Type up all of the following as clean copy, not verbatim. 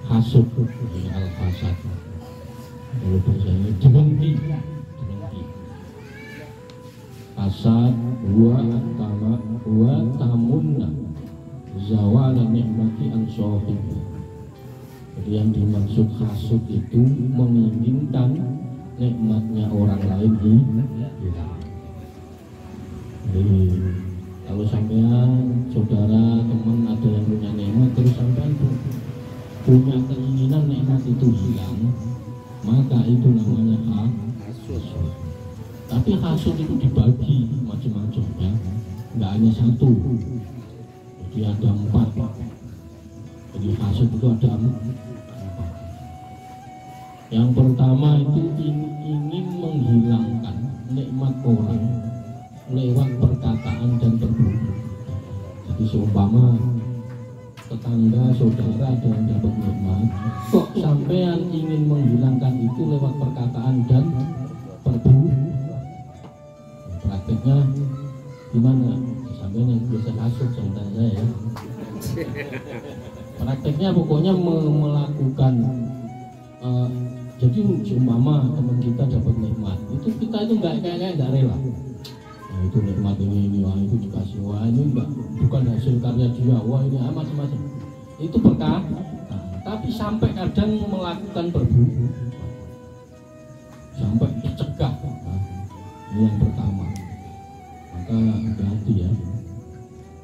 Hasud al-hasad. Kalau bahasanya dementi. Hasad wa tamunna zawala nikmati an sahib. Jadi yang dimaksud hasud itu menginginkan nikmatnya orang lain hilang. Jadi kalau sampean saudara teman ada yang punya nikmat terus sampean punya keinginan nikmat itu hilang, maka itu namanya hasud. Tapi hasud itu dibagi macam-macam ya, nggak hanya satu. Jadi ada 4. Jadi hasud itu ada 4. Yang pertama itu ingin menghilangkan nikmat orang lewat perkataan dan perbuatan. Jadi seumpama tetangga, saudara ada yang dapat nikmat, kok sampean ingin menghilangkan itu lewat perkataan dan perbuatan. Prakteknya gimana? Sampean yang biasa hasud sebentar saya ya. Prakteknya pokoknya melakukan jadi seumpama teman kita dapat nikmat, itu kita itu nggak rela. Nah, itu nikmat ini wah itu dikasih, wah ini enggak, bukan hasil karya dia, wah ini macam-macam. Itu perkara, tapi sampai kadang melakukan perbuatan, sampai dicegah. Nah, ini yang pertama. Maka hati-hati ya.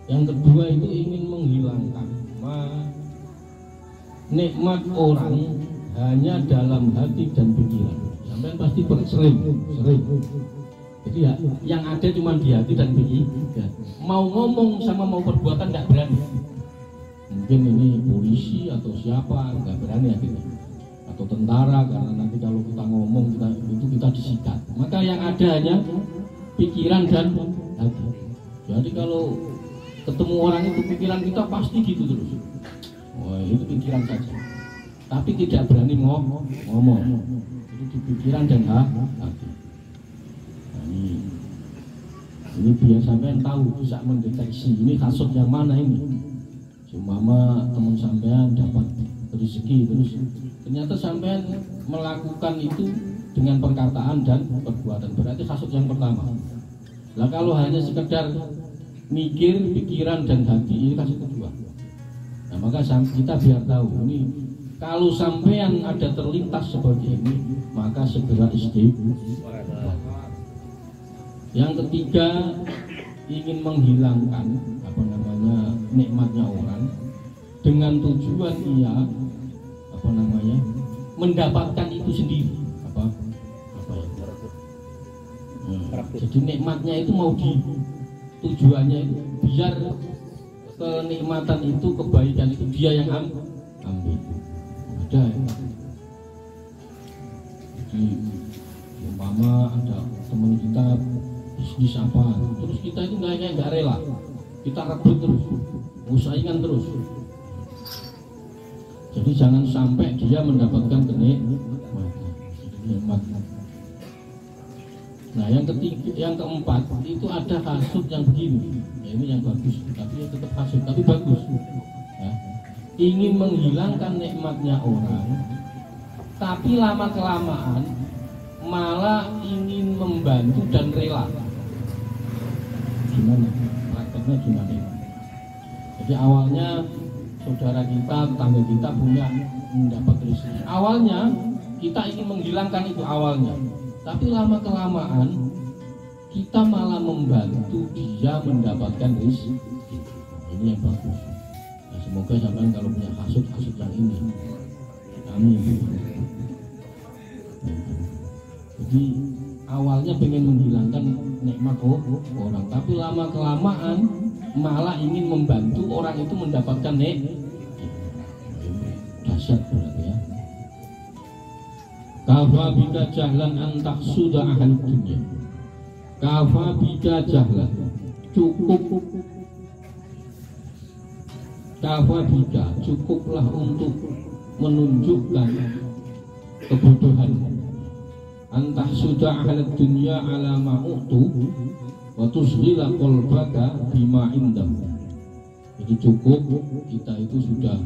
Yang kedua itu ingin menghilangkan nikmat orang hanya dalam hati dan pikiran. Sampai pasti sering. Jadi ya, yang ada cuma di hati dan pikiran. Mau ngomong sama mau perbuatan nggak berani. Mungkin ini polisi atau siapa nggak berani akhirnya. Atau tentara, karena nanti kalau kita ngomong kita disikat. Maka yang ada hanya pikiran dan hati. Jadi kalau ketemu orang itu pikiran kita pasti gitu terus. Wah itu pikiran saja. Tapi tidak berani ngomong. Itu di pikiran dan hati. Ini biar sampean tahu, bisa mendeteksi ini hasud yang mana ini. Seumpama teman sampean dapat rezeki terus ternyata sampean melakukan itu dengan perkataan dan perbuatan, berarti hasud yang pertama. Lah kalau hanya sekedar mikir, pikiran dan hati, ini hasud kedua. Nah maka kita biar tahu ini kalau sampean ada terlintas seperti ini, maka segera istighfar. Yang ketiga, ingin menghilangkan nikmatnya orang dengan tujuan ia mendapatkan itu sendiri. Jadi nikmatnya itu mau tujuannya itu biar kenikmatan itu, kebaikan itu dia yang ambil. Ada ya. Jadi umpama ada teman kita bisnis apa, terus kita itu nggak rela, kita rebut terus, usahakan terus. Jadi jangan sampai dia mendapatkan kenikmatan. Nah yang keempat itu ada hasud yang begini, ya, ini yang bagus, tapi ya tetap hasud, tapi bagus. Ya. Ingin menghilangkan nikmatnya orang, tapi lama kelamaan malah ingin membantu dan rela. Gimana? Prakteknya gimana? Jadi awalnya saudara kita, tetangga kita punya mendapat rezeki. Awalnya kita ingin menghilangkan itu awalnya, tapi lama kelamaan kita malah membantu dia mendapatkan rezeki. Ini yang bagus. Nah, semoga sampai kalau punya hasud yang ini. Amin. Jadi awalnya pengen menghilangkan nikmat orang, tapi lama kelamaan malah ingin membantu orang itu mendapatkan dahsyat berarti ya. Kafa bika jahlan antak sudah ahli dunia. Kafa bika jahlan, cukup. Kafa bika, cukuplah untuk menunjukkan kebodohan. Antah sudah ahli dunia ala ma'utu wa tusghila qalbaka bima indahu. Jadi cukup kita itu sudah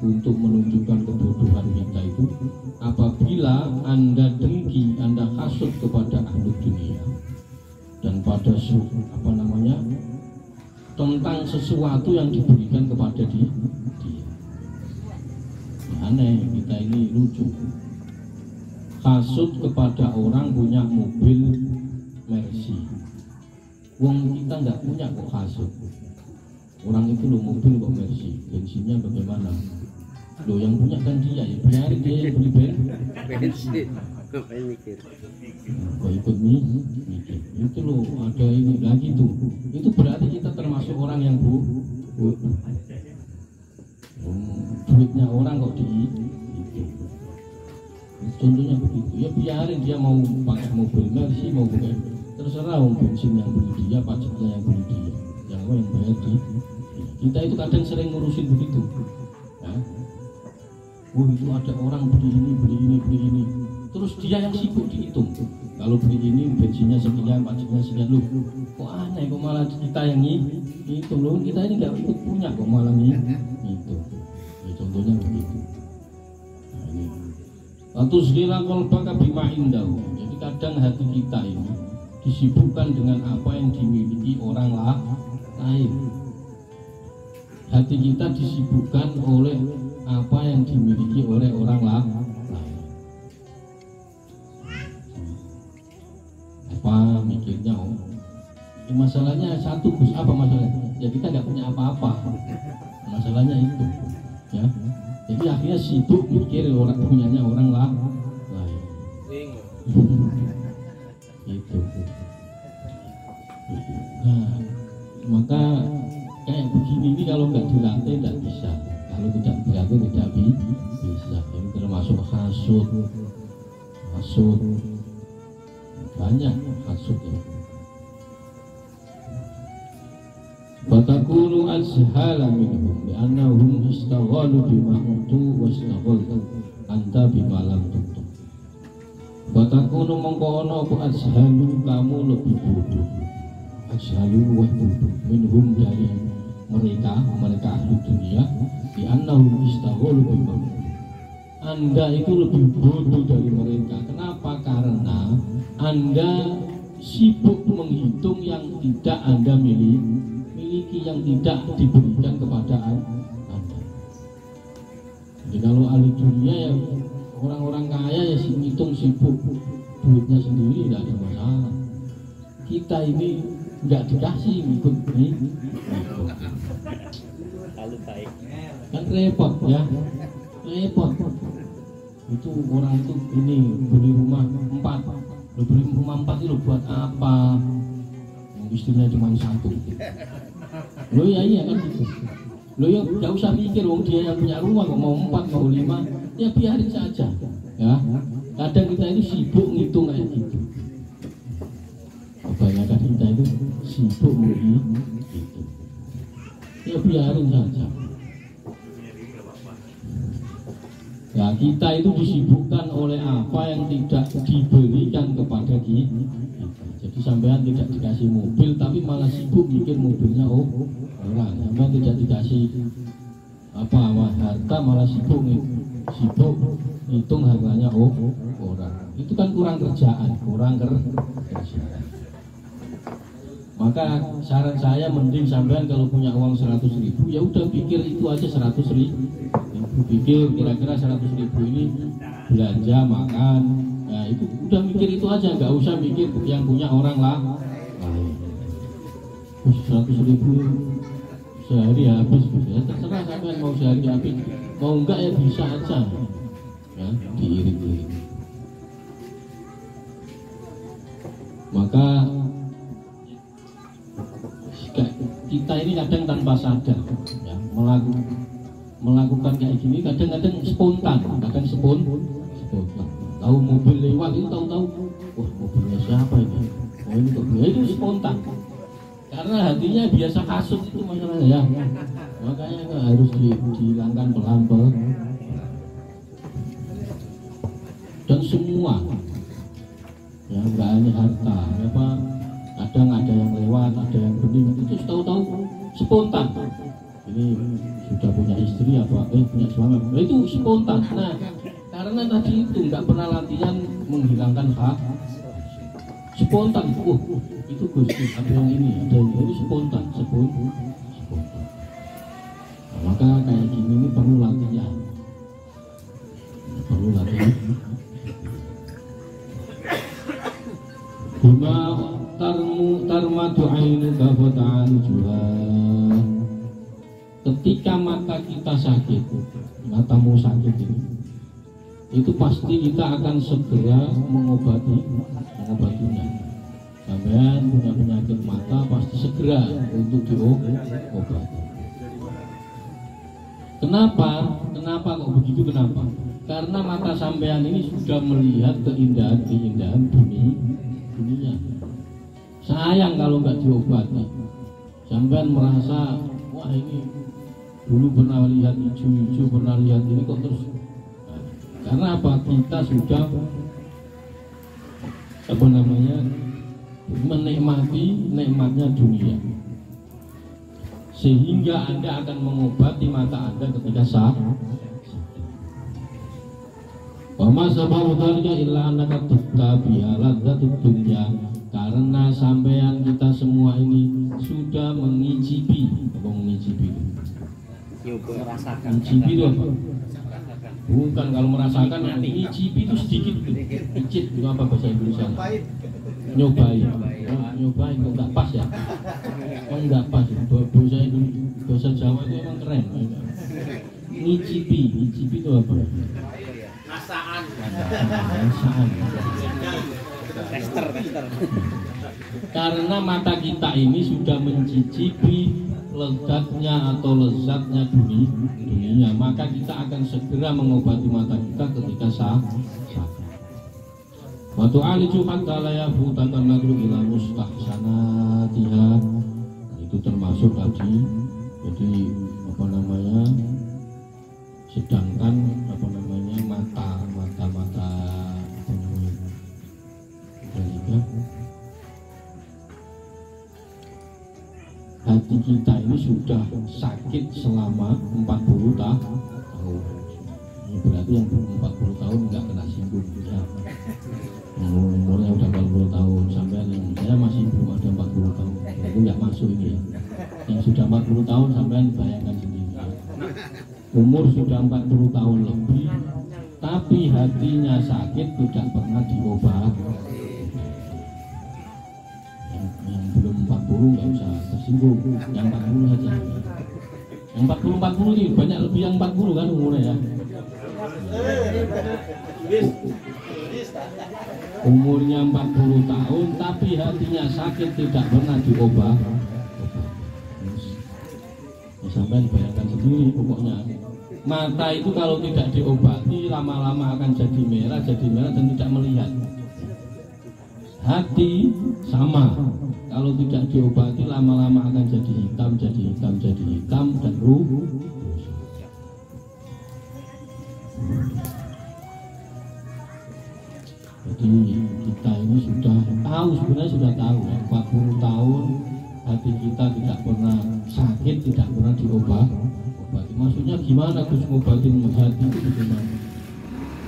untuk menunjukkan kebodohan kita itu apabila Anda dengki, Anda hasut kepada ahli dunia dan pada tentang sesuatu yang diberikan kepada dia. Aneh, kita ini lucu. Hasut kepada orang punya mobil Mercy, wong kita nggak punya kok hasut. Orang itu lo mobil kok Mercy, bensinnya bagaimana? Lo yang punya kan dia, ya biarin dia yang beli bensin. Kok ikut mikir, itu lo ada ini lagi tuh. Itu berarti kita termasuk orang yang duitnya orang kok contohnya begitu, ya biarin dia mau pakai mobil Mercy, mau pakai terserah, bensin yang beli dia, pajaknya yang beli dia, yang bayar dia. Kita itu kadang sering ngurusin begitu ya. Itu ada orang beli ini, terus dia yang sibuk dihitung. Kalau beli ini bensinnya sekian, pajaknya sekian, loh kok aneh, kok malah kita yang itu loh, kita ini nggak ikut punya kok malah itu ya, contohnya begitu. Nah, ini atau segala kolbaka bima indahu. Jadi kadang hati kita ini disibukkan dengan apa yang dimiliki orang lain. Hati kita disibukkan oleh apa yang dimiliki oleh orang lain. Apa mikirnya? Masalahnya satu, Gus, apa masalahnya? Ya kita nggak punya apa-apa. Masalahnya itu, ya. Jadi akhirnya sibuk mikir orang punyanya orang lain. Itu. Nah, maka kayak begini ini kalau nggak dilatih tidak bisa. Kalau tidak dilatih tidak bisa. Ini termasuk hasud. Banyak hasud ya. Fatakunu azhala minhum li'annahum istaghalu bima utu wa istaghaltu anta bima lam tutu. Fatakunu mongko ana apa azhalu, kamu lebih bodoh. Azhalu wa bodoh minhum dari mereka ahli dunia, li'annahum istaghalu bima. Anda itu lebih bodoh dari mereka. Kenapa? Karena Anda sibuk menghitung yang tidak Anda miliki, yang tidak diberikan kepada Anda. Jadi kalau ahli dunia ya orang-orang kaya ya ngitung sibuk duitnya sendiri, tidak ada masalah. Kita ini nggak dikasih ikut nih, kan repot ya, repot. Itu orang itu ini beli rumah 4, lo beli rumah 4 itu buat apa? Istrinya cuma 1. Lo ya iya kan gitu. Lo ya nggak usah mikir, wong dia yang punya rumah kok mau 4 mau 5, ya biarin saja ya. Kadang kita ini sibuk ngitung kayak gitu. Kebanyakan kita itu sibuk ngitung gitu. Ya biarin saja. Ya kita itu disibukkan oleh apa yang tidak diberikan kepada kita. Jadi sampean tidak dikasih mobil tapi malah sibuk mikir mobilnya orang. Sampean tidak dikasih harta malah sibuk hitung harganya orang. Itu kan kurang kerjaan. Maka saran saya mending sampean kalau punya uang 100.000 ya udah pikir itu aja 100.000. Pikir kira-kira 100.000 ini belanja makan. Nah itu udah mikir itu aja, nggak usah mikir yang punya orang lain. 100.000 sehari habis, ya terserah sampean mau sehari habis, mau enggak ya bisa aja, ya diiring-iring. Maka kita ini kadang tanpa sadar ya, melakukan kayak gini kadang-kadang spontan, kadang spontan. Tahu mobil lewat itu tahu-tahu, wah mobilnya siapa ini? Oh ini kok itu spontan. Karena hatinya biasa kasut itu masalahnya ya. Makanya harus dihilangkan pelan-pelan. Dan semua ya nggak hanya harta, apa kadang ada yang lewat, ada yang bening, itu tahu-tahu spontan. Ini sudah punya istri apa? Punya suami? Itu spontan. Nah, karena tadi itu nggak pernah latihan menghilangkan hak. Spontan, itu Gusti, ada yang ini, ada yang ini, spontan. Nah, maka kayak gini ini perlu latihan. Bima tarmatu ainuka fata'aljuha. Ketika mata kita sakit, matamu sakit ini, itu pasti kita akan segera mengobatinya. Sampean punya penyakit mata pasti segera untuk diobati. Kenapa kok begitu? Kenapa? Karena mata sampean ini sudah melihat keindahan dunia. Sayang kalau nggak diobati. Sampean merasa, wah ini dulu pernah lihat hijau-hijau, pernah lihat ini kok terus. Karena apa? Kita sudah menikmati nikmatnya dunia, sehingga Anda akan mengobati mata Anda ketika sakit. Wa ma sababu dzalika illa annaka tattabi'a ladzatud dunya. Karena sampean kita semua ini sudah mengicipi. Mencicipi itu apa? Bukan, kalau merasakan ngicipi itu sedikit itu. Icip itu apa bahasa Indonesia? Nyobain kok nggak pas ya? Nggak pas. Bahasa Jawa itu emang keren. Ngicipi itu apa? Rasaan. Tester. Karena mata kita ini sudah mencicipi lezatnya dunia, maka kita akan segera mengobati mata kita ketika sakit. Wa tu'aliju hatta la yafutan an-nadru ila mustahsanatiha. Itu termasuk tadi. Jadi sedangkan mata hati kita ini sudah sakit selama 40 tahun. Ini berarti yang 40 tahun nggak kena singgung ya. Umurnya udah 40 tahun, sampai yang saya masih belum ada 40 tahun, itu nggak masuk ini ya. Yang sudah 40 tahun sampai bayangkan sendiri ya. Umur sudah 40 tahun lebih, tapi hatinya sakit tidak pernah diobati. Yang belum 40 nggak usah tersinggung, yang 40 saja. Yang 40 ini banyak lebih yang 40 kan umurnya ya. Umurnya 40 tahun tapi hatinya sakit tidak pernah diobati. Sampai bayangkan sendiri pokoknya. Mata itu kalau tidak diobati lama-lama akan jadi merah dan tidak melihat. Hati sama, kalau tidak diobati lama-lama akan jadi hitam dan rusak. Jadi kita ini sudah tahu, sebenarnya sudah tahu ya, 40 tahun hati kita tidak pernah sakit, tidak pernah diobati. Maksudnya gimana Gus ngobatin hati itu bagaimana?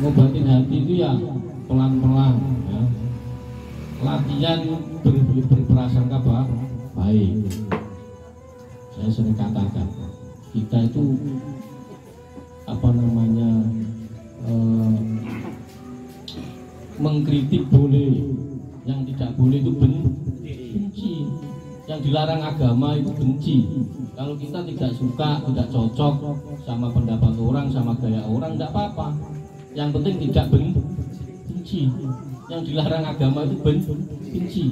Ngobatin hati itu ya pelan-pelan ya. Latihan berprasangka baik. Saya sering katakan kita itu mengkritik boleh, yang tidak boleh itu benci. Yang dilarang agama itu benci. Kalau kita tidak suka, tidak cocok sama pendapat orang, sama gaya orang, tidak apa-apa. Yang penting tidak benci. Yang dilarang agama itu benci,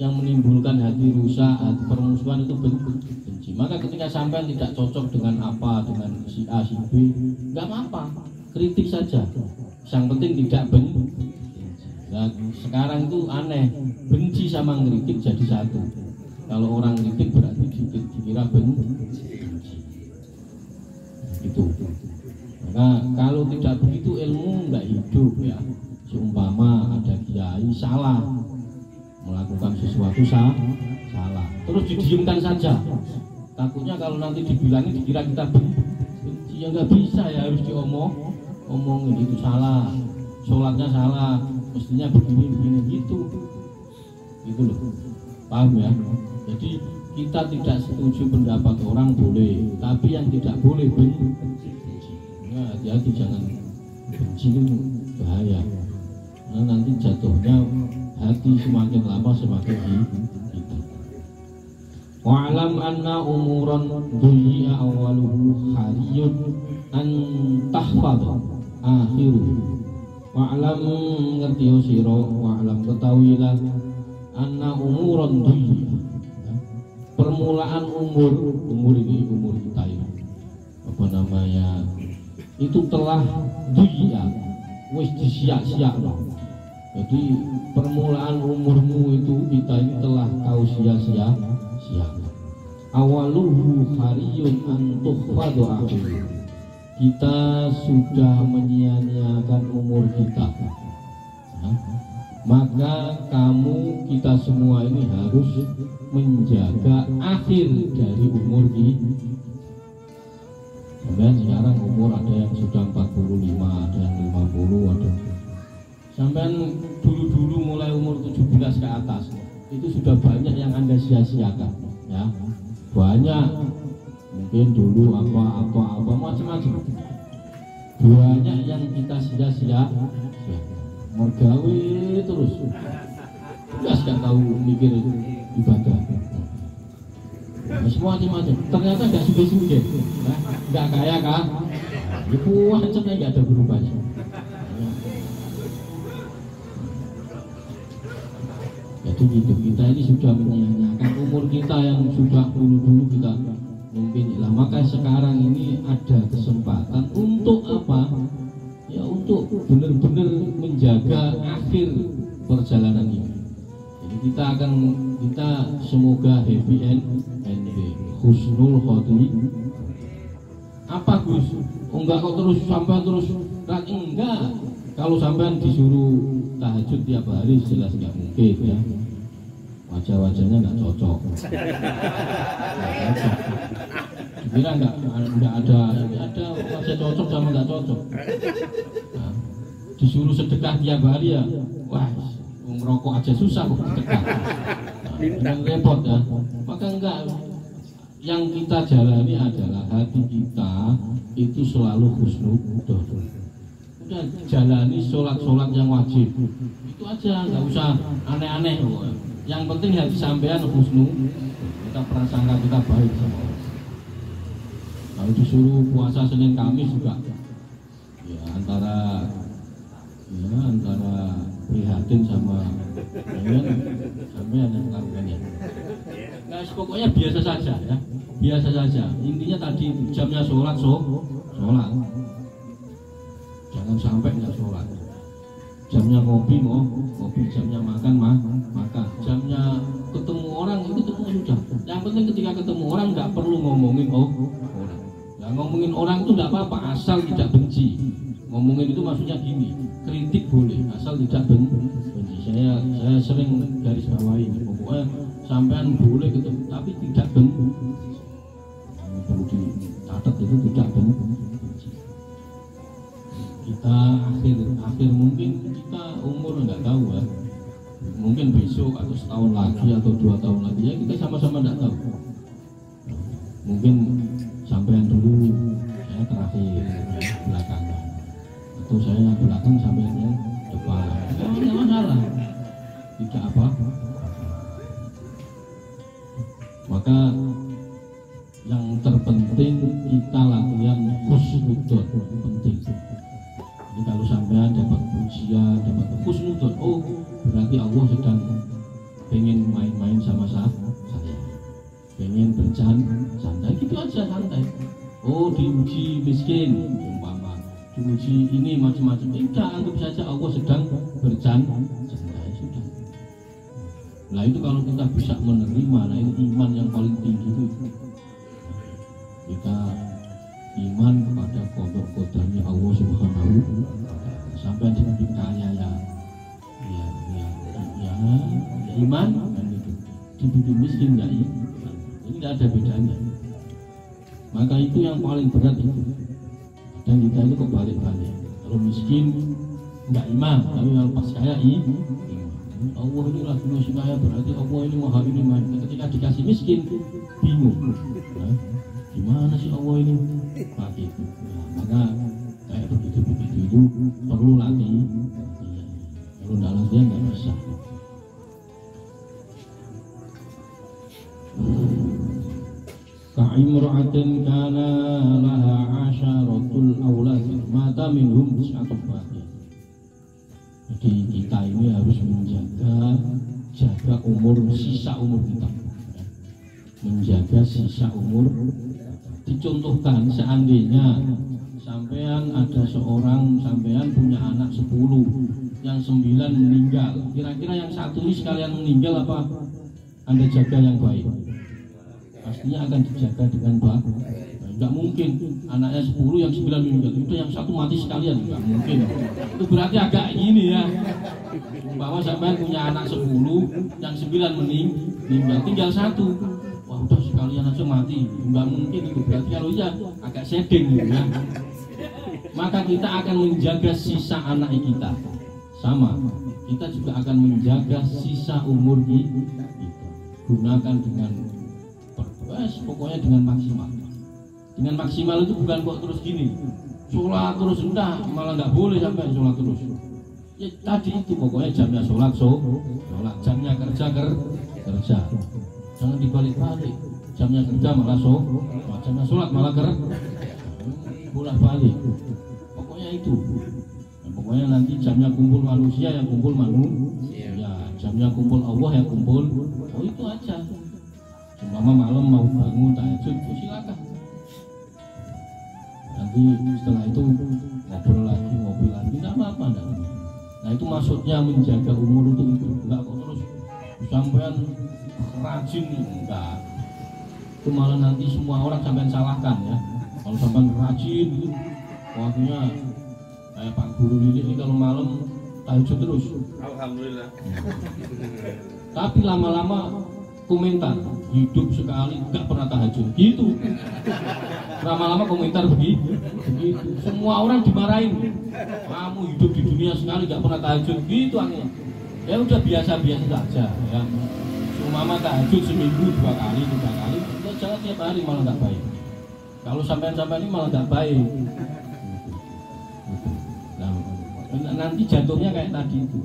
yang menimbulkan hati rusak, hati permusuhan itu benci. Maka ketika sampean tidak cocok dengan apa, dengan si A, si B, nggak apa-apa, kritik saja. Yang penting tidak benci. Nah, sekarang itu aneh, benci sama ngeritik jadi satu. Kalau orang ngeritik berarti dikira benci. Itu. Maka kalau tidak begitu ilmu nggak hidup ya. Seumpama ada kiai salah melakukan sesuatu salah, terus didiamkan saja. Takutnya kalau nanti dibilangin dikira kita benci, ya nggak bisa ya, harus omongin itu salah, sholatnya salah, mestinya begini gitu loh, paham ya? Jadi kita tidak setuju pendapat orang boleh, tapi yang tidak boleh benci. Nah, hati-hati, jangan benci, itu bahaya. Nah, nanti jatuhnya hati semakin lama semakin hidup. Wa'lam anna umuran dunya awaluhu hariyun an tahfadha akhiruhu. Wa'lam, ngerti sira, wa'lam, ketahuilah, anna umuran dunya, permulaan umur ini, umur kita ini, apa namanya, itu telah dunya, wis disia-siakan. Jadi permulaan umurmu itu kita ini telah kau sia-siakan. Awaluhu hariyun an tuhfadhu akhiruhu. Kita sudah menyia-nyiakan umur kita. Maka kamu, kita semua ini harus menjaga akhir dari umur kita. Dan sekarang umur ada yang sudah 45, ada yang 50, ada. Sampai dulu mulai umur 17 ke atas itu sudah banyak yang Anda sia-siakan ya. Banyak, mungkin dulu apa macam-macam. Banyak yang kita sia-sia, mergawe terus. Jelas gak tahu mikir itu ibadah. Semua macam-macam. Ternyata gak suge-suge, gak kaya kan? Itu macamnya gak ada berubahnya. Jadi hidup kita ini sudah menyia-nyiakan umur kita yang sudah dulu kita mungkin lah. Maka sekarang ini ada kesempatan untuk apa? Ya untuk benar-benar menjaga akhir perjalanan ini. Jadi kita semoga happy end, husnul khotimah. Apa Gus? Enggak kok terus sampai terus enggak. Kalau sampean disuruh tahajud tiap hari jelas nggak mungkin ya. Wajah-wajahnya nggak cocok. Kira nggak ada, ini ada wajah cocok sama nggak cocok. Nah, disuruh sedekah tiap hari ya, wah ngerokok aja susah kok sedekah. Nah, repot ya. Maka enggak. Yang kita jalani adalah hati kita itu selalu husnudzon. Udah jalani sholat yang wajib itu aja, nggak usah aneh-aneh. Yang penting hati sampean husnu, kita prasangka kita baik sama Allah. Kalau disuruh puasa Senin Kamis juga ya antara prihatin sama sampean yang lakukannya. Nah, pokoknya biasa saja ya, biasa saja. Intinya tadi jamnya sholat. Jangan sampai nggak sholat. Jamnya ngopi jamnya makan makan. Jamnya ketemu orang itu ketemu sudah. Yang penting ketika ketemu orang nggak perlu ngomongin orang. Nah, ngomongin orang itu nggak apa-apa asal tidak benci. Ngomongin itu maksudnya gini, kritik boleh asal tidak benci. Saya sering garis bawahi ini, pokoknya sampean boleh ketemu tapi tidak benci. Perlu dicatat itu tidak benci. Kita akhir mungkin kita umur nggak tahu ya, mungkin besok atau setahun lagi atau 2 tahun lagi ya kita sama-sama nggak tahu. Mungkin sampean dulu saya terakhir belakangan atau saya belakang sampeannya depan, tidak masalah, tidak apa. Maka yang terpenting kita latihan husnudzon, penting. Jadi kalau sampean dapat pujian, dapat husnudzon, Allah sedang pengen main-main sama saya, pengen bercanda, gitu aja santai. Oh, diuji miskin, umpama, diuji ini macam-macam. Tidak, anggap saja Allah sedang bercanda, sudah. Nah itu kalau kita bisa menerima, nah ini iman yang paling tinggi itu. Kita iman kepada qada-qadanya Allah Subhanahu wa Ta'ala. Sampai dibikin kaya ya iman, kan itu. Dibikin miskin ya iman. Ini tidak ada bedanya. Maka itu yang paling berat itu. Dan kita itu kebalik-balik. Kalau miskin nggak iman, tapi kalau pas kaya iman. Allah ini lagi masih kaya, berarti Allah ini maha iman. Ketika dikasih miskin, bingung. Nah, gimana sih Allah ini? Pakai itu. Nah, maka kayak begitu itu perlu latih. Kalau tidak latihan nggak bisa. Ka'imra'atin kana laha asyaratul awlad mata minhum tis'atun baqiyah. Jadi kita ini harus menjaga umur, sisa umur kita, menjaga sisa umur. Dicontohkan seandainya sampean ada seorang, sampean punya anak 10, yang 9 meninggal, kira-kira yang 1 ini sekalian meninggal apa Anda jaga yang baik? Pastinya akan dijaga dengan baik. Enggak mungkin anaknya 10 yang 9 meninggal, itu yang 1 mati sekalian, enggak mungkin. Itu berarti agak gini ya, bahwa sampai punya anak 10 yang 9 meninggal, tinggal 1, wah udah sekalian aja mati, enggak mungkin. Itu berarti kalau iya agak sedeng gitu ya. Maka kita akan menjaga sisa anak kita, sama kita juga akan menjaga sisa umur kita. Gunakan dengan pokoknya dengan maksimal. Dengan maksimal itu bukan kok terus gini, sholat terus, enggak, malah nggak boleh sampai sholat terus. Ya tadi itu pokoknya jamnya sholat, jamnya kerja. Jangan dibalik-balik. Jamnya kerja malah jamnya sholat malah bolak-balik. Pokoknya itu. Nah, pokoknya nanti jamnya kumpul manusia yang kumpul manusia, jamnya kumpul Allah yang kumpul. Oh itu aja. Cuma malam mau bangun tahajud, silakan. Nanti setelah itu ngobrol lagi, tidak apa-apa. Nah itu maksudnya menjaga umur itu, enggak kok terus sampean rajin, enggak. Itu malah nanti semua orang sampean salahkan ya. Kalau sampean rajin itu, waktunya kayak Pak Guru ini kalau malam tahajud terus. Alhamdulillah. Tapi lama-lama komentar, hidup sekali nggak pernah tahajud, gitu. Lama-lama komentar begitu. Semua orang dimarahin. Kamu hidup di dunia sekali nggak pernah tahajud, gitu akhirnya. Ya udah biasa-biasa saja ya. Cuma tahajud seminggu 2 kali, 3 kali. Ya jangan tiap hari, malah nggak baik. Kalau sampai-sampai ini malah nggak baik. Nah, nanti jatuhnya kayak tadi itu.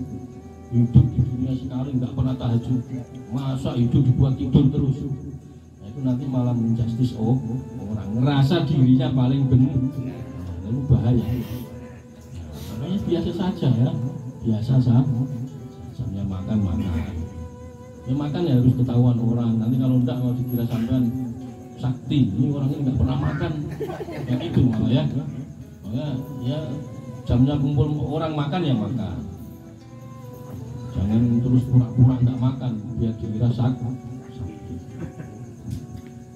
Hidup di dunia sekali nggak pernah tahajud, masa hidup dibuat tidur terus. Nah, itu nanti malah menjustis orang, ngerasa dirinya paling benar. Lalu bahaya. Makanya biasa saja ya, biasa saja. Sambil makan. Ya makan ya harus ketahuan orang. Nanti kalau enggak mau dikira sampean sakti, ini orang ini nggak pernah makan, kayak itu malah ya. Makanya ya jamnya kumpul orang makan ya makan. Jangan terus pura-pura nggak makan biar dikira sakti.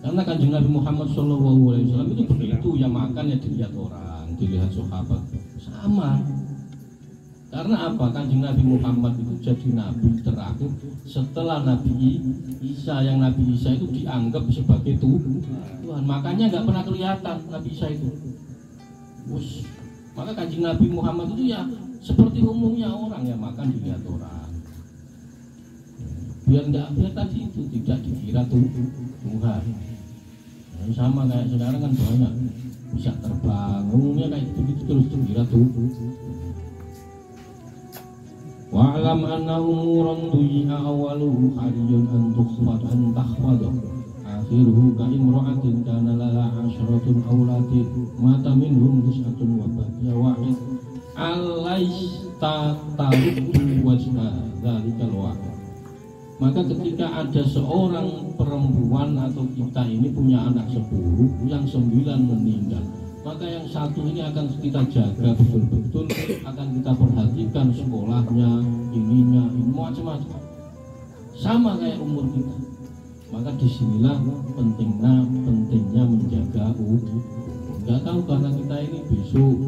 Karena Kanjeng Nabi Muhammad SAW itu begitu, ya makan ya dilihat orang, dilihat sahabat sama. Karena apa? Kanjeng Nabi Muhammad itu jadi nabi terakhir setelah Nabi Isa. Yang Nabi Isa itu dianggap sebagai Tuhan, makanya nggak pernah kelihatan Nabi Isa itu. Maka Kanjeng Nabi Muhammad itu ya seperti umumnya orang, ya makan dilihat orang. Biar tadi itu tidak dikira Tuhan. Nah, sama kayak sekarang kan banyak bisa terbang, umumnya kayak gitu terus dikira Tuhan. Wa'lam anna umuran dunya awaluhu hariyun an tukhfad an takhfadu akhiruhu ka'imra'atin kana laha asyaratun awlatin mata minhum tis'atun wa baqiya wahid alaista tarudu wajah dzalikal waqi. Maka ketika ada seorang perempuan atau kita ini punya anak 10, yang 9 meninggal, maka yang satu ini akan kita jaga betul-betul, akan kita perhatikan sekolahnya, ini macam-macam, sama kayak umur kita. Maka disinilah pentingnya menjaga umur. Nggak tahu karena kita ini besok,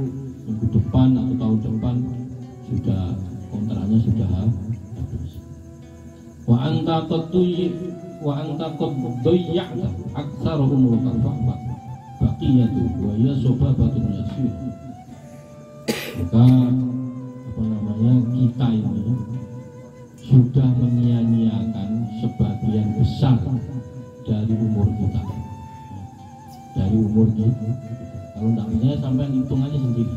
minggu depan atau tahun depan sudah kontraknya sudah habis. Wa anta qad dhayya'ta aktsara umurka fa'fa baqiyatu wa ya sobabatun yasir. Maka kita ini sudah menyia-nyiakan sebagian besar dari umur kita. Dari umur kita. Kalau tidak percaya sampai hitung aja sendiri.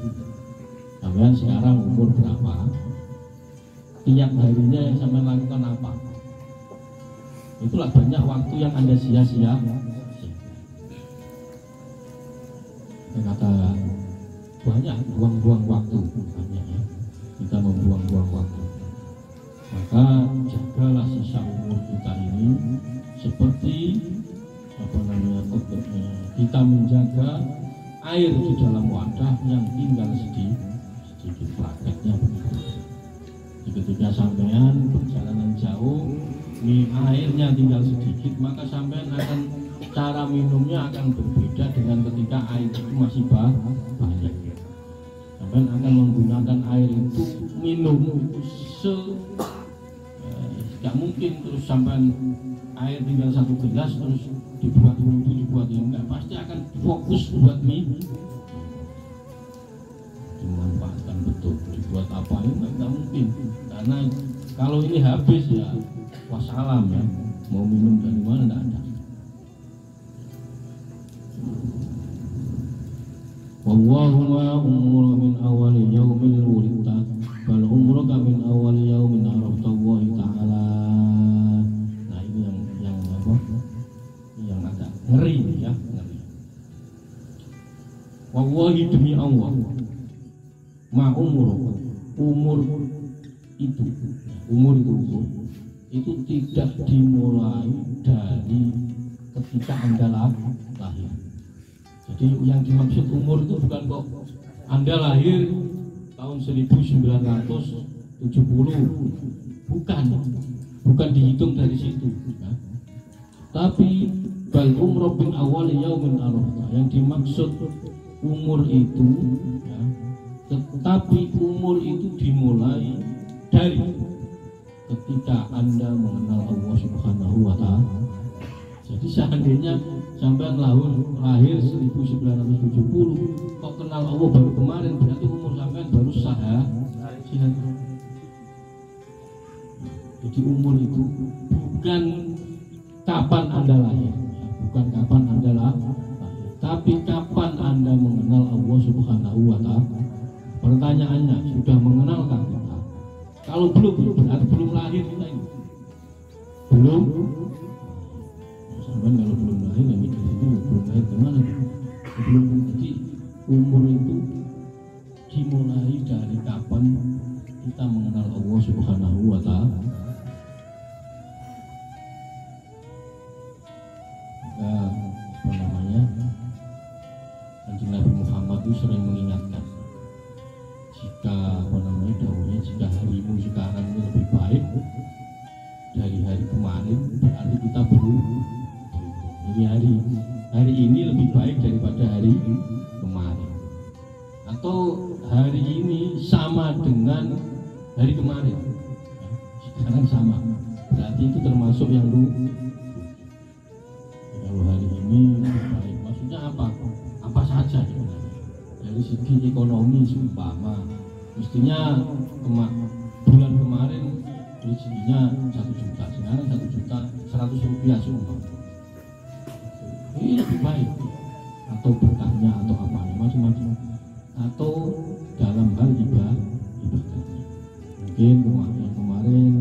Sampai sekarang umur berapa? Tiap harinya yang sampai lakukan apa? Itulah banyak waktu yang Anda sia-sia. Kata banyak buang-buang waktu, banyak ya. Kita membuang-buang waktu. Maka jagalah sisa umur kita ini seperti kita menjaga air di dalam wadah yang tinggal sedikit prakteknya begitu. Ketika sampean perjalanan jauh, airnya tinggal sedikit, maka sampean akan cara minumnya akan berbeda dengan ketika air itu masih banyak. Sampean akan menggunakan air itu minum tidak mungkin terus sampean air tinggal 1 gelas terus dibuat wudhu, dibuat ini enggak, pasti akan fokus buat minum. Dimanfaatkan betul, dibuat apa ini enggak mungkin, karena kalau ini habis ya wassalam ya, mau minum dari mana enggak ada. Wallahumma umur min awali yaumil wulidta bal umruka min awali yaumin araftallahi ta'ala. Nah ini yang apa? Yang agak ngeri ya, ngeri. Wallahi demi Allah, ma umur itu tidak dimulai dari ketika Anda lahir. Jadi yang dimaksud umur itu bukan kok Anda lahir tahun 1970, bukan dihitung dari situ ya. Tapi bal umroh bin awal yaumin arafah, yang dimaksud umur itu ya, tetapi umur itu dimulai dari ketika Anda mengenal Allah Subhanahu wa Ta'ala. Jadi seandainya sampai lahir 1970 kok kenal Allah baru kemarin, berarti umur sampai baru sah. Jadi umur itu bukan kapan Anda lahir, bukan kapan Anda lahir, tapi kapan Anda mengenal Allah Subhanahu wa Ta'ala. Pertanyaannya, sudah mengenalkah kita? Kalau belum, berarti belum lahir kita ini. Belum. Sampai kalau belum lahir ya mikir itu belum lahir kemana? Belum. Jadi umur itu dimulai dari kapan kita mengenal Allah Subhanahu wa Ta'ala. Kanjeng Nabi Muhammad itu sering mengingatkan, jika dahulunya jika harimu sekarang ini lebih baik dari hari kemarin, berarti kita hari ini lebih baik daripada hari kemarin, atau hari ini sama dengan hari kemarin, sekarang sama, berarti itu termasuk yang dulu. Kalau hari ini lebih baik, maksudnya apa saja sebenarnya. Dari segi ekonomi seumpama mestinya bulan kemarin rezekinya 1 juta, sekarang 1.100.000 rupiah seumpama. Ini lebih baik, atau berkahnya atau apa macam-macam, atau dalam hal ibadahnya. Mungkin kemarin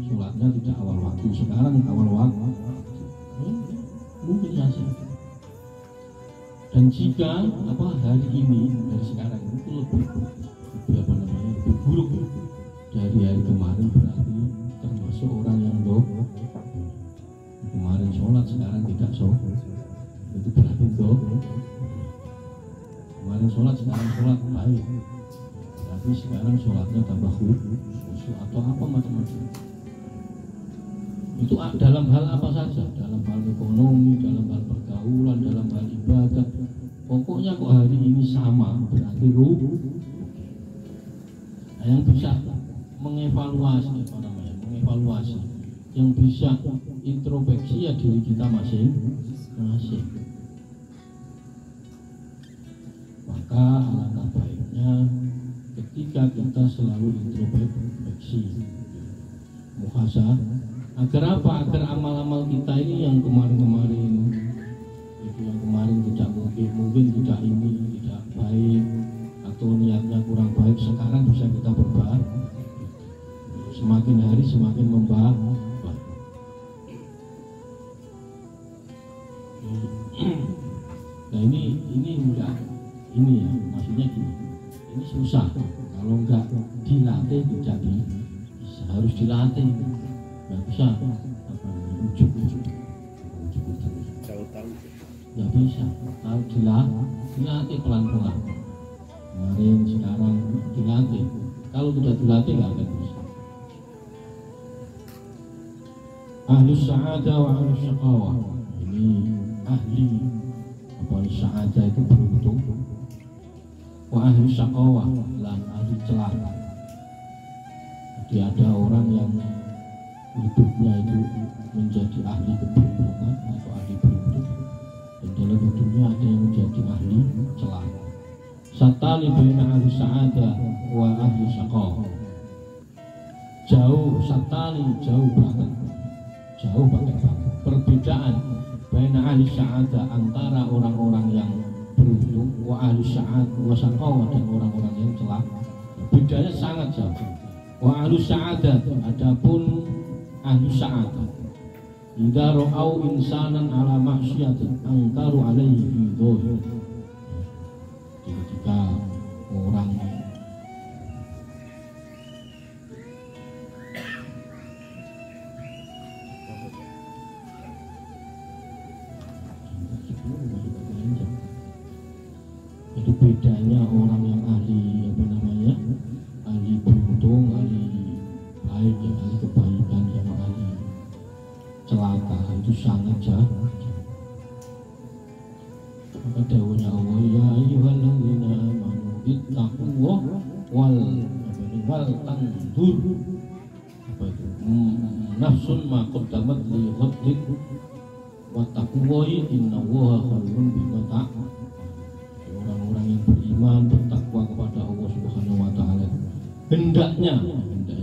sholatnya tidak awal waktu, sekarang awal waktu. Mungkin saja. Dan jika hari ini dari sekarang itu lebih dari hari kemarin berarti termasuk orang yang kemarin sholat sekarang tidak sholat, itu berarti kemarin sholat sekarang sholat baik, tapi sekarang sholatnya tambah khusyuk atau apa macam-macam. Itu dalam hal apa saja, dalam hal ekonomi, dalam hal pergaulan, dalam hal ibadah. Pokoknya kok hari ini sama berarti nah, yang bisa mengevaluasi mengevaluasi, yang bisa introspeksi ya diri kita masing-masing. Maka alangkah baiknya ketika kita selalu introspeksi, muhasabah. Agar apa? Agar amal-amal kita ini yang kemarin-kemarin itu yang kemarin tidak mungkin tidak ini tidak baik atau niatnya kurang baik, sekarang bisa kita berubah. Semakin hari semakin membaik. Nah ini enggak ini ya, maksudnya gini. Ini susah. Kalau enggak dilatih tidak bisa, harus dilatih. Nggak bisa ujuk-ujuk nggak bisa, kalau dilatih pelan-pelan. Kemarin sekarang dilatih, kalau tidak dilatih nggak akan bisa. Ahlus sa'adah wa ahlus syaqawah, ini ahli apa sa'adah itu beruntung, wa ahlus syaqawah lan ahli celaka. Jadi ada orang yang hidupnya itu menjadi ahli keberuntungan atau ahli beruntung, dan dalam hidupnya ada yang menjadi ahli celaka. Satali baina ahli sa'adah wa ahli syaqawah, jauh satali, jauh banget perbedaan baina ahli sa'adah, antara orang-orang yang beruntung, wa ahli sa'adah wa syaqawah, dan orang-orang yang celaka. Bedanya sangat jauh. Wa ahli sa'adah, adapun ahli sa'adah, idza ra'au insanan ala maksiatin angkaru alaihi fi dhahir. Ketika orang itu bedanya orang yang ahli apa namanya, ahli beruntung, ahli baik, ahli kebaikan, sama ahli celaka itu sangat jauh. Maka dawuhnya Allah, ya ayyuhalladzina amanu ittaqullaha wal tanzur nafsun ma qaddamat li ghadin wattaqullaha innallaha khabirun bima ta'malun. Orang-orang yang beriman bertakwa kepada Allah Subhanahu wa taala hendaknya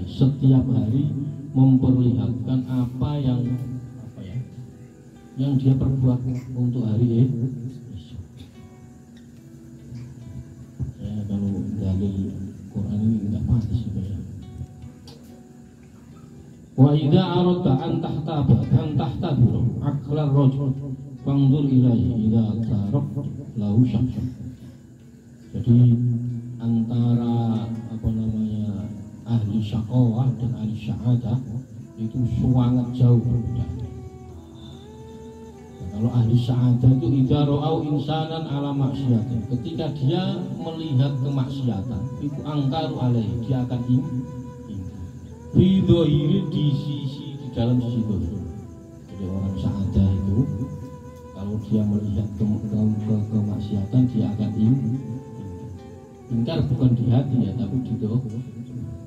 setiap hari memperlihatkan apa yang dia perbuat untuk hari esok. Ya, kalau dalil Quran ini enggak pasti sebenarnya. Wa idza aradta an tahtabira aqlar rajul fanzur ilaihi idza taraq lahu syamsun. Jadi antara apa namanya ahli syaqawah dan ahli sa'adah itu sangat jauh berbeda. Kalau ahli sa'adah itu idza ra'au insanan ala maksiatin, ketika dia melihat kemaksiatan itu angkaru alaihi, dia akan ingkar. Fi dhahiri, di dalam sisi dhahir. Jadi orang sa'adah itu kalau dia melihat kemaksiatan dia akan ingkar, bukan di hati ya, tapi di dhahir.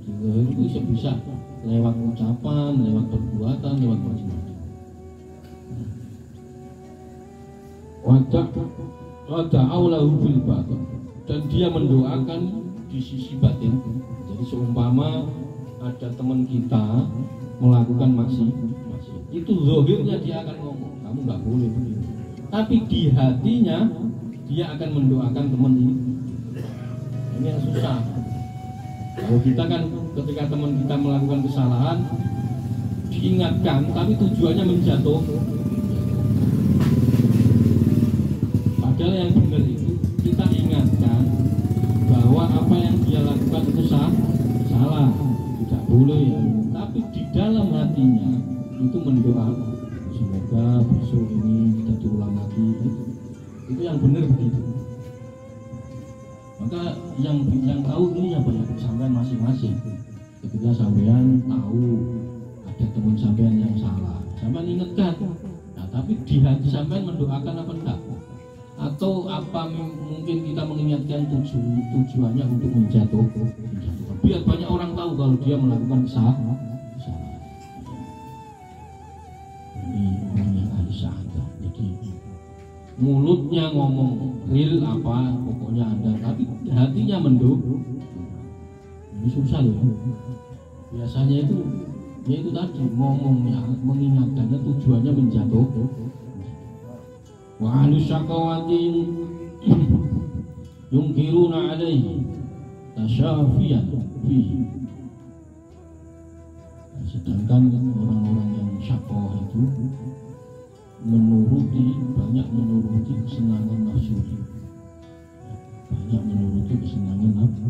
Di dhahir itu bisa lewat ucapan, lewat perbuatan, lewat macam-macam. Wada'aulahu bil batin, dan dia mendoakan di sisi batin. Jadi seumpama ada teman kita melakukan maksiat, itu zahirnya dia akan ngomong kamu nggak boleh begini, tapi di hatinya dia akan mendoakan teman ini. Ini yang susah. Kalau kita kan ketika teman kita melakukan kesalahan diingatkan, tapi tujuannya menjatuhkan. Padahal yang benar itu kita ingatkan bahwa apa yang dia lakukan itu salah, tidak boleh ya, tapi di dalam hatinya itu mendoakan semoga besok ini tidak diulang lagi. Itu yang benar begitu. Maka yang tahu ini apa ya sampean masing-masing. Ketika sampean tahu ada teman sampean yang salah, sampean ingatkan. Nah, tapi di hati sampean mendoakan apa enggak? Atau apa mungkin kita mengingatkan tujuannya untuk menjatuhkan? Biar banyak orang tahu kalau dia melakukan kesalahan. Ini orangnya ahli syahadah. Jadi mulutnya ngomong real apa pokoknya Anda, tapi hatinya mendukung. Ini susah loh. Biasanya itu ya itu tadi ngomongnya mengingatkannya tujuannya menjatuhkan. Wa ahli syaqawati yungkiruna alaihi tasyafiyan fihi. Sedangkan orang-orang yang syaqawah itu banyak menuruti kesenangan nafsu, banyak menuruti kesenangan nafsu.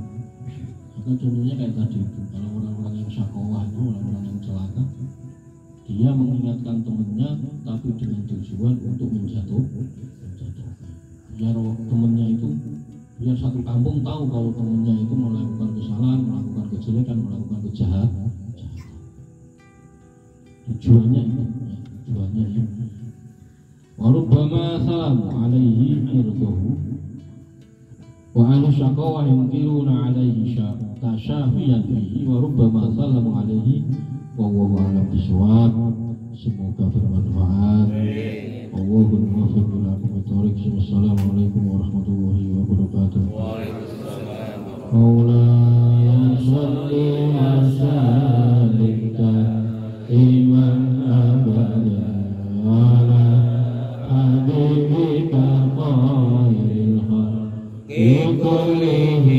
Maka contohnya kayak tadi itu, kalau orang-orang yang syaqawah itu orang-orang yang celaka, dia mengingatkan temannya tapi dengan tujuan untuk menjatuhkan. Biar temannya itu, biar satu kampung tahu kalau temannya itu melakukan kesalahan, melakukan kejelekan, melakukan kejahatan. Tujuannya itu, tujuannya itu. Warubbama salam alaihi irduhu wa ahlu syaqawah yungkiruna alaihi tasyafiyan fihi wa rubbama salam alaihi wa huwa a'lam bishawab. Semoga bermanfaat. Allahumma muwaffiq ila aqwamit thoriq. Wassalamualaikum warahmatullahi wabarakatuh. Waalaikumsalam. Maulana shalli wa sallim iman abada ala habibika khairil khalqi kullihim.